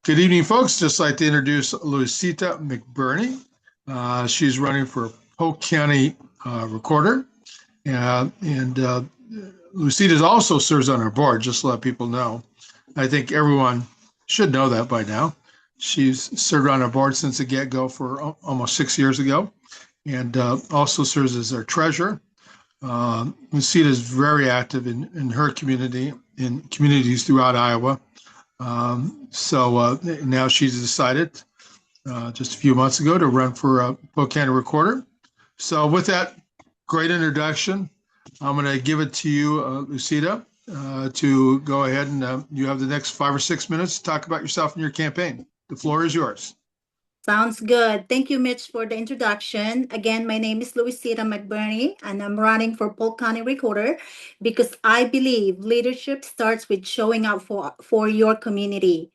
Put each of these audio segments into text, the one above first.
Good evening, folks. Just like to introduce Luisita McBurney. She's running for Polk County Recorder. And Luisita also serves on our board, just to let people know. I think everyone should know that by now. She's served on our board since the get-go for almost 6 years ago, and also serves as our treasurer. Luisita is very active in her community, in communities throughout Iowa. So now she's decided just a few months ago to run for Polk County Recorder. So with that great introduction, I'm going to give it to you, Luisita, to go ahead and you have the next 5 or 6 minutes to talk about yourself and your campaign. The floor is yours. Sounds good. Thank you, Mitch, for the introduction. Again, my name is Luisita McBurney, and I'm running for Polk County Recorder because I believe leadership starts with showing up for your community.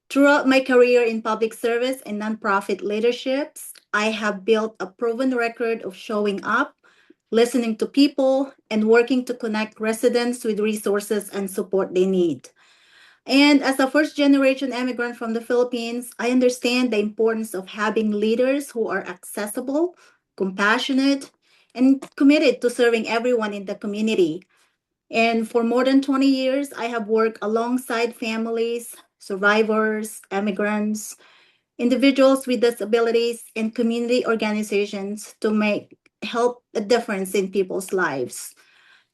Throughout my career in public service and nonprofit leaderships, I have built a proven record of showing up, listening to people, and working to connect residents with resources and support they need. And as a first generation immigrant from the Philippines, I understand the importance of having leaders who are accessible, compassionate, and committed to serving everyone in the community. And for more than 20 years, I have worked alongside families, survivors, immigrants, individuals with disabilities, and community organizations to help a difference in people's lives.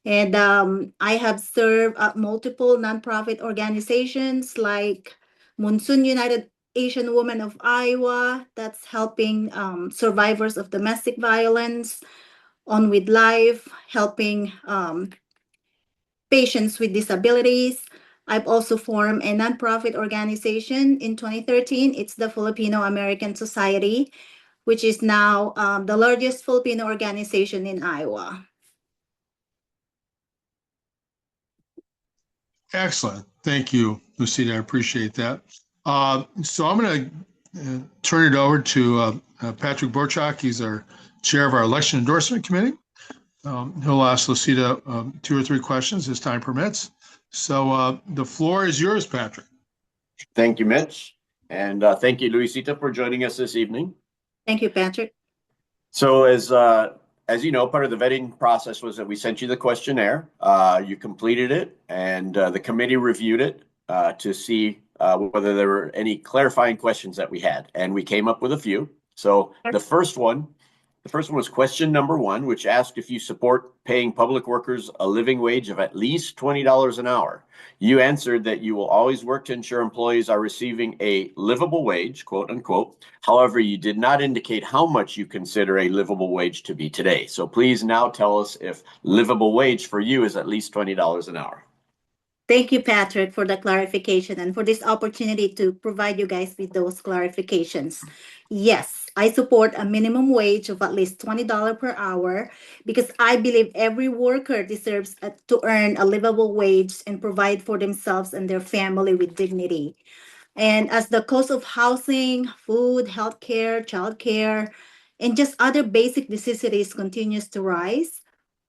And I have served at multiple nonprofit organizations like Monsoon United Asian Women of Iowa, that's helping survivors of domestic violence, On with Life, helping patients with disabilities. I've also formed a nonprofit organization in 2013. It's the Filipino American Society, which is now the largest Filipino organization in Iowa. Excellent. Thank you, Luisita. I appreciate that. So I'm going to turn it over to Patrick Borchak. He's our chair of our election endorsement committee. He'll ask Luisita 2 or 3 questions as time permits. So the floor is yours, Patrick. Thank you, Mitch. And thank you, Luisita, for joining us this evening. Thank you, Patrick. So as you know, part of the vetting process was that we sent you the questionnaire. You completed it, and the committee reviewed it to see whether there were any clarifying questions that we had. And we came up with a few. So the first one was question number 1, which asked if you support paying public workers a living wage of at least $20 an hour. You answered that you will always work to ensure employees are receiving a livable wage, quote unquote. However, you did not indicate how much you consider a livable wage to be today. So please now tell us if livable wage for you is at least $20 an hour. Thank you, Patrick, for the clarification and for this opportunity to provide you guys with those clarifications. Yes, I support a minimum wage of at least $20 per hour because I believe every worker deserves to earn a livable wage and provide for themselves and their family with dignity. And as the cost of housing, food, healthcare, childcare, and just other basic necessities continues to rise,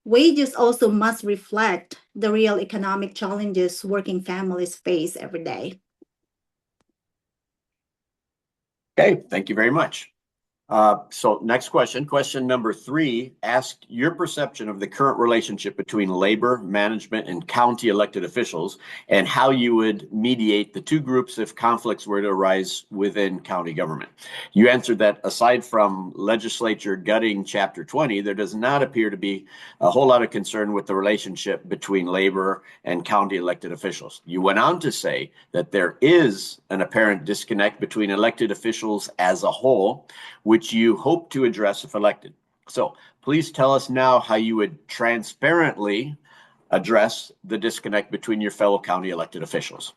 wages also must reflect the real economic challenges working families face every day. Okay, thank you very much. So next question number 3, asked your perception of the current relationship between labor, management, and county elected officials, and how you would mediate the 2 groups if conflicts were to arise within county government. You answered that aside from legislature gutting Chapter 20, there does not appear to be a whole lot of concern with the relationship between labor and county elected officials. You went on to say that there is an apparent disconnect between elected officials as a whole, which you hope to address if elected. So please tell us now how you would transparently address the disconnect between your fellow county elected officials.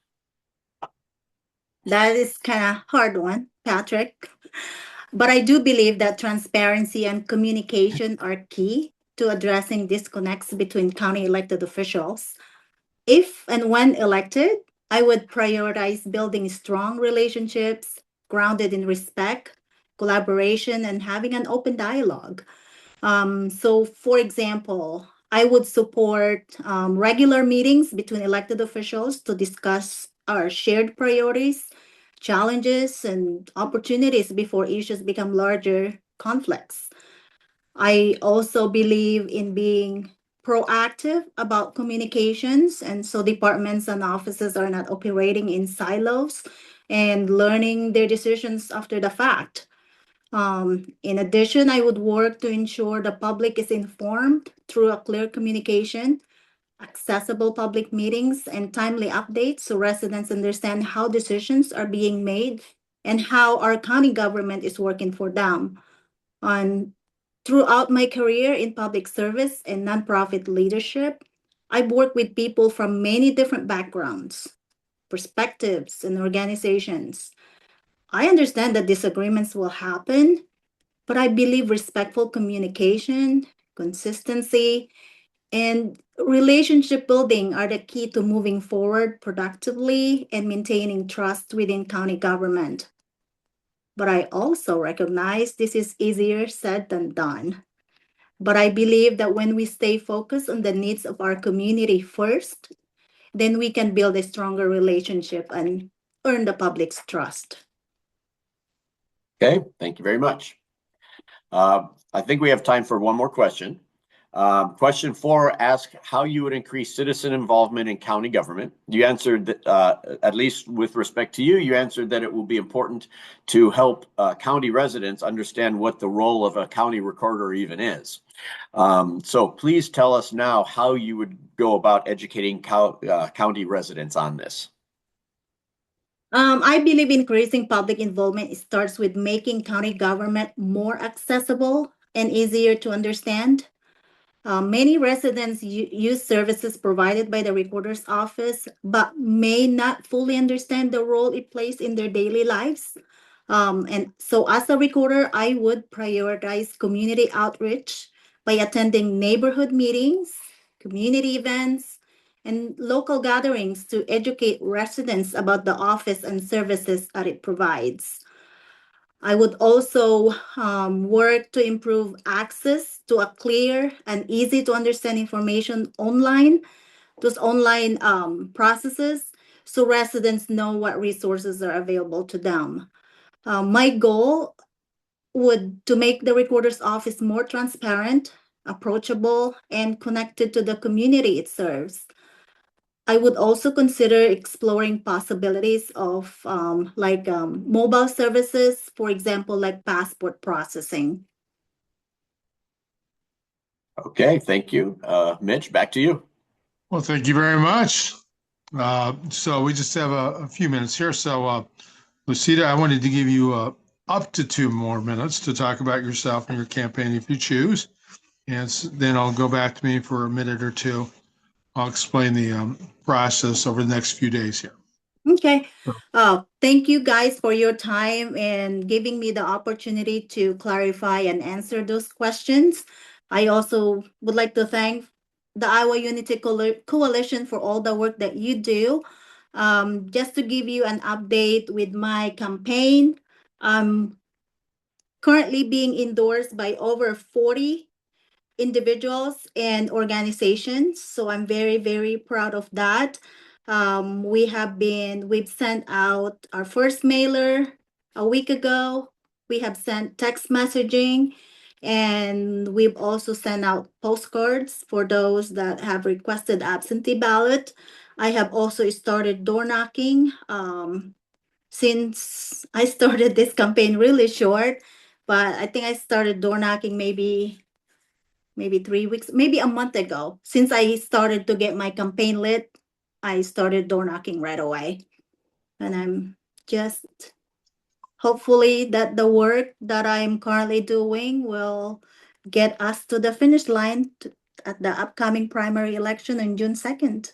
That is kind of hard one, Patrick. But I do believe that transparency and communication are key to addressing disconnects between county elected officials. If and when elected, I would prioritize building strong relationships grounded in respect, collaboration, and having an open dialogue. So, for example, I would support regular meetings between elected officials to discuss our shared priorities, challenges and opportunities before issues become larger conflicts. I also believe in being proactive about communications, and so departments and offices are not operating in silos and learning their decisions after the fact. In addition, I would work to ensure the public is informed through a clear communication, accessible public meetings, and timely updates so residents understand how decisions are being made and how our county government is working for them. Throughout my career in public service and nonprofit leadership, I've worked with people from many different backgrounds, perspectives, and organizations. I understand that disagreements will happen, but I believe respectful communication, consistency, and relationship building are the key to moving forward productively and maintaining trust within county government. But I also recognize this is easier said than done. But I believe that when we stay focused on the needs of our community first, then we can build a stronger relationship and earn the public's trust. Okay, thank you very much. I think we have time for one more question. Question 4 asks how you would increase citizen involvement in county government. You answered that, at least with respect to you, you answered that it will be important to help county residents understand what the role of a county recorder even is. So please tell us now how you would go about educating county residents on this. I believe increasing public involvement starts with making county government more accessible and easier to understand. Many residents use services provided by the recorder's office, but may not fully understand the role it plays in their daily lives. And so as a recorder, I would prioritize community outreach by attending neighborhood meetings, community events, and local gatherings to educate residents about the office and services that it provides. I would also work to improve access to a clear and easy to understand information online, those online processes, so residents know what resources are available to them. My goal would to make the recorder's office more transparent, approachable, and connected to the community it serves. I would also consider exploring possibilities of mobile services, for example, like passport processing. Okay, thank you. Mitch, back to you. Well, thank you very much. So we just have a few minutes here. So, Luisita, I wanted to give you up to 2 more minutes to talk about yourself and your campaign if you choose. And then I'll go back to me for a minute or two. I'll explain the process over the next few days here. Okay. Thank you guys for your time and giving me the opportunity to clarify and answer those questions. I also would like to thank the Iowa Unity Coalition for all the work that you do. Just to give you an update with my campaign, I'm currently being endorsed by over 40 individuals and organizations. So I'm very, very proud of that. We've sent out our first mailer a week ago. We have sent text messaging, and we've also sent out postcards for those that have requested absentee ballot. I have also started door knocking. Since I started this campaign really short, but I think I started door knocking maybe 3 weeks, maybe a month ago. Since I started to get my campaign lit, I started door knocking right away. And I'm just hopefully that the work that I'm currently doing will get us to the finish line at the upcoming primary election on June 2nd.